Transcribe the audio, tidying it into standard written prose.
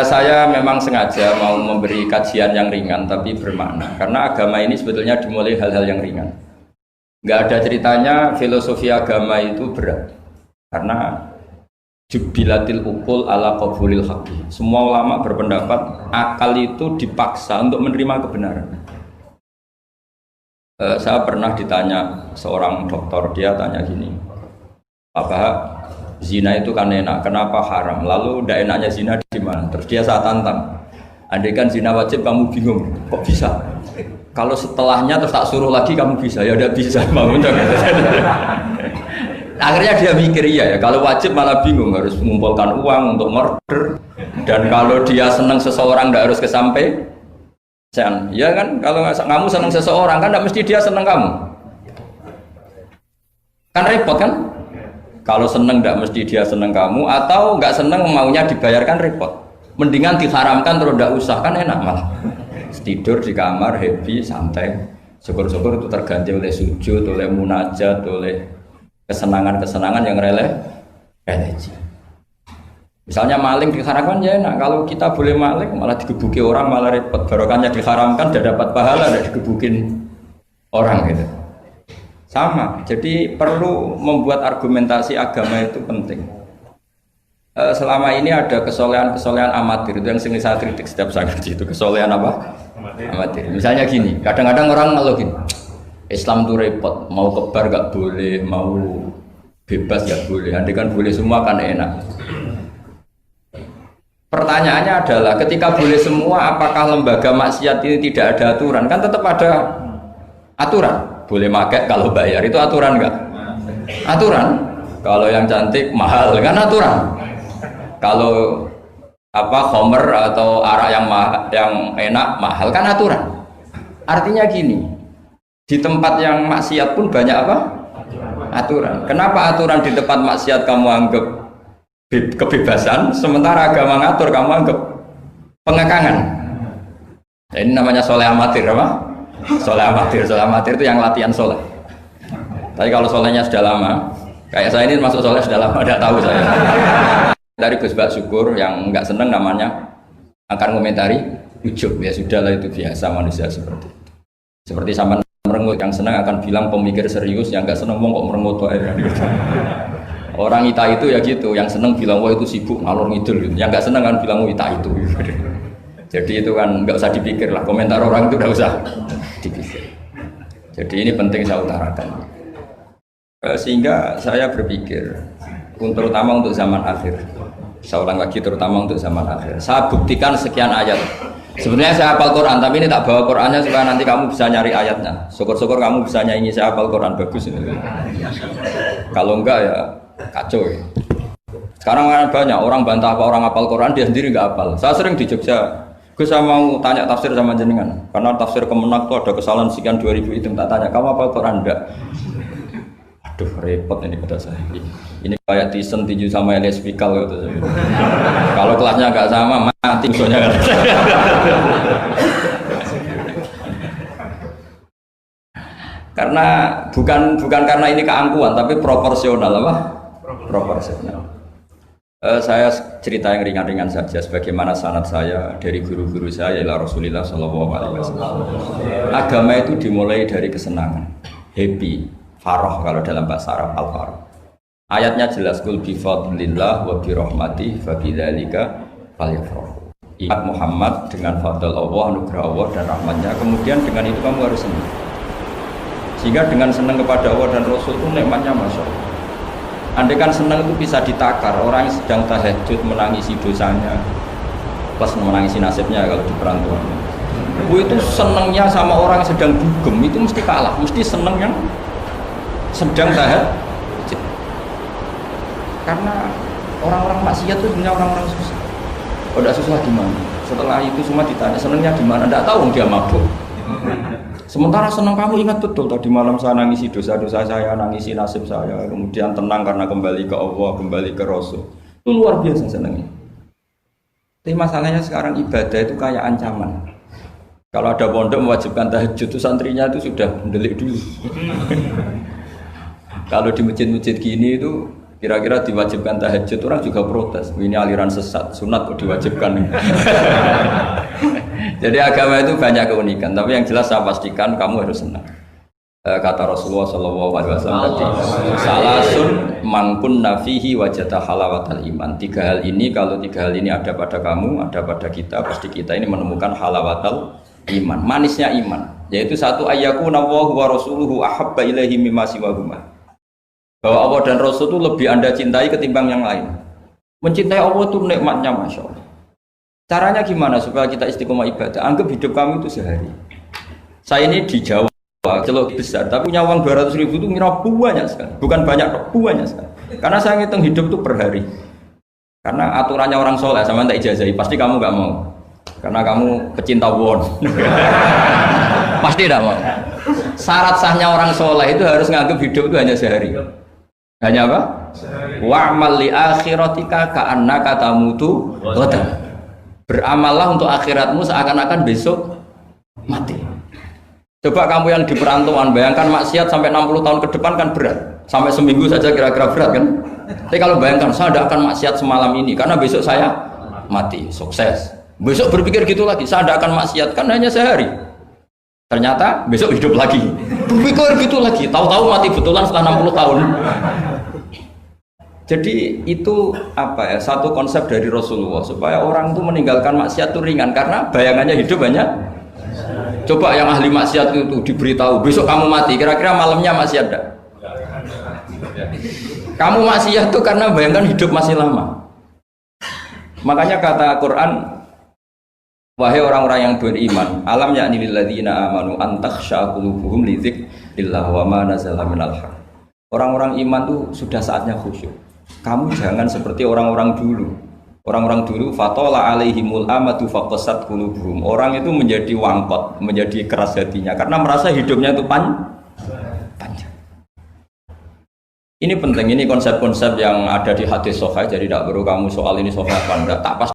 Saya memang sengaja mau memberi kajian yang ringan tapi bermakna karena agama ini sebetulnya dimulai hal-hal yang ringan. Nggak ada ceritanya filosofi agama itu berat karena jubilatil ukul ala qabulil haqqi. Semua ulama berpendapat akal itu dipaksa untuk menerima kebenaran. Saya pernah ditanya seorang dokter, dia tanya gini, apa zina itu kan enak, kenapa haram? Lalu tidak enaknya zina di mana? Terus dia saya tantang, andai kan zina wajib kamu bingung, kok bisa? Kalau setelahnya terus tak suruh lagi kamu bisa, ya udah bisa. Akhirnya dia mikir iya ya, kalau wajib malah bingung harus mengumpulkan uang untuk murder, dan kalau dia senang seseorang tidak harus kesampaian. Ya kan, kalau kamu senang seseorang kan tidak mesti dia senang kamu. Kan repot kan? Kalau senang tidak mesti dia senang kamu, atau nggak senang maunya dibayarkan repot. Mendingan diharamkan terus tidak usah, kan enak malah. Tidur di kamar happy santai. Syukur-syukur itu terganti oleh sujud, oleh munajat, oleh kesenangan-kesenangan yang religi. Misalnya maling diharamkan ya enak, kalau kita boleh maling malah digebuki orang malah repot. Barokahnya diharamkan tidak dapat pahala, tidak digebukin orang gitu. Sama, jadi perlu membuat argumentasi agama itu penting. Selama ini ada kesolehan-kesolehan amatir, itu yang sering saya kritik setiap saya ngaji itu kesolehan apa? Amatir. Misalnya gini, kadang-kadang orang ngeluh gini, Islam itu repot, mau kebar gak boleh, mau bebas gak boleh, andai kan boleh semua kan enak. Pertanyaannya adalah ketika boleh semua, apakah lembaga maksiat ini tidak ada aturan? Kan tetap ada aturan. Boleh pakai kalau bayar, itu aturan enggak? Aturan. Kalau yang cantik mahal kan aturan. Kalau khomer atau arak yang enak mahal kan aturan. Artinya gini, di tempat yang maksiat pun banyak apa? Aturan. Kenapa aturan di tempat maksiat kamu anggap kebebasan, sementara agama ngatur kamu anggap pengekangan? Nah, ini namanya soleh amatir apa? Soleh amatir itu yang latihan soleh. Tapi kalau solehnya sudah lama, kayak saya ini masuk soleh sudah lama, tidak tahu saya. Dari Gus Bak Syukur yang nggak seneng namanya akan komentari ujub, ya sudahlah itu biasa manusia seperti itu. Seperti sama merengut, yang senang akan bilang pemikir serius, yang nggak seneng kok merengut orang ita itu ya gitu, yang seneng bilang wah itu sibuk ngalor ngidul gitu. Yang nggak seneng kan bilang wah ita itu. Jadi itu kan nggak usah dipikir lah, komentar orang itu nggak usah dipikir. Jadi ini penting saya utarakan. Sehingga saya berpikir, terutama untuk zaman akhir. Saya ulang lagi, terutama untuk zaman akhir. Saya buktikan sekian ayat. Sebenarnya saya hafal Quran, tapi ini tak bawa Qurannya supaya nanti kamu bisa nyari ayatnya. Syukur-syukur kamu bisa nyanyi saya hafal Quran, bagus ini. Kalau enggak ya kacau ya. Sekarang banyak orang bantah apa orang hafal Quran, dia sendiri enggak hafal. Saya sering di Jogja, saya mau tanya tafsir sama jenengan, karena tafsir Kemenak tuh ada kesalahan sekian 2000 itu, tak tanya kamu hafal Quran enggak? Aduh repot ini pada saya. Ini kayak Tyson tinju sama Elias Pikal gitu. Kalau kelasnya nggak sama mati misalnya kan. Karena bukan karena ini keangkuhan, tapi proporsional apa? Proporsional. Saya cerita yang ringan-ringan saja, sebagaimana sanad saya dari guru-guru saya ila Rasulullah Shallallahu Alaihi Wasallam. Agama itu dimulai dari kesenangan, happy. Faroh kalau dalam bahasa Arab al-faroh. Ayatnya jelas kul bi fadlillah wa bi rahmatih fa bidzalika falyafrahu. Ingat Muhammad dengan fadl Allah, anugerah Allah dan rahmatnya, kemudian dengan itu kamu harus senang. Sehingga dengan senang kepada Allah dan Rasul itu nikmatnya Masya Allah. Andai kan senang itu bisa ditakar, orang yang sedang tahajud menangisi dosanya plus menangisi nasibnya kalau di perantauan. Itu senangnya sama orang yang sedang dugem itu mesti kalah, mesti senang yang sedang tahajud. Karena orang-orang maksiat itu punya orang-orang susah. Oh, tidak susah gimana? Setelah itu semua ditanya senangnya di mana? Tidak tahu dia mabuk. Sementara senang kamu ingat betul tadi malam saya nangisi dosa-dosa saya, nangisi nasib saya, kemudian tenang karena kembali ke Allah, kembali ke Rasul. Itu luar biasa senangnya. Tapi masalahnya sekarang ibadah itu kayak ancaman. Kalau ada pondok mewajibkan tahajud itu santrinya itu sudah mendelik dulu. Kalau di masjid-masjid gini itu Kira-kira diwajibkan tahajud, orang juga protes. Ini aliran sesat, sunat kok diwajibkan. Jadi agama itu banyak keunikan, tapi yang jelas saya pastikan kamu harus senang. Kata Rasulullah Shallallahu Alaihi Wasallam tadi, salasun mangkun nafihi wajata halawatal iman. 3 hal ini, kalau 3 hal ini ada pada kamu, ada pada kita, pasti kita ini menemukan halawatal iman, manisnya iman. Yaitu satu, ayyakuna Allahu wa rasuluhu ahabba ilaihi mimma siwahuma. Bahwa Allah dan Rasul itu lebih Anda cintai ketimbang yang lain. Mencintai Allah itu nikmatnya Masya Allah. Caranya gimana supaya kita istiqomah ibadah? Anggap hidup kamu itu sehari. Saya ini di Jawa, celok besar, tapi punya uang 200.000 itu ngira banyak sekali. Bukan banyak, banyak sekali. Karena saya ngitung hidup itu per hari. Karena aturannya orang soleh, sama tak ijazahi, pasti kamu gak mau. Karena kamu pecinta won. Pasti tidak mau. Syarat sahnya orang soleh itu harus nganggap hidup itu hanya sehari. Hanya apa? Wa'mal li akhiratika ka'annaka tamutu ghadan. Beramallah untuk akhiratmu seakan-akan besok mati. Coba kamu yang di perantauan, bayangkan maksiat sampai 60 tahun ke depan kan berat. Sampai seminggu saja kira-kira berat kan? Tapi kalau bayangkan, saya tidak akan maksiat semalam ini karena besok saya mati, sukses. Besok berpikir gitu lagi, saya tidak akan maksiat kan hanya sehari. Ternyata besok hidup lagi. Berpikir gitu lagi, tahu-tahu mati betulan setelah 60 tahun. Jadi itu apa ya, satu konsep dari Rasulullah supaya orang itu meninggalkan maksiat itu ringan karena bayangannya hidup banyak. Coba yang ahli maksiat itu diberitahu besok kamu mati, kira-kira malamnya maksiat enggak? Kamu maksiat itu karena bayangkan hidup masih lama. Makanya kata Quran, wahai orang-orang yang beriman, alam yakni lil ladzina amanu an takhsha qulubuhum li dzikrillah wa ma nazala minal haq. Orang-orang iman itu sudah saatnya khusyuk. Kamu jangan seperti orang-orang dulu. Orang-orang dulu fatola alaihimul amadu faqasat qulubuhum. Orang itu menjadi wangkot, menjadi keras hatinya karena merasa hidupnya itu panjang. Ini penting, ini konsep-konsep yang ada di hadis sahih, jadi tidak perlu kamu soal ini sahih apa enggak, tak pas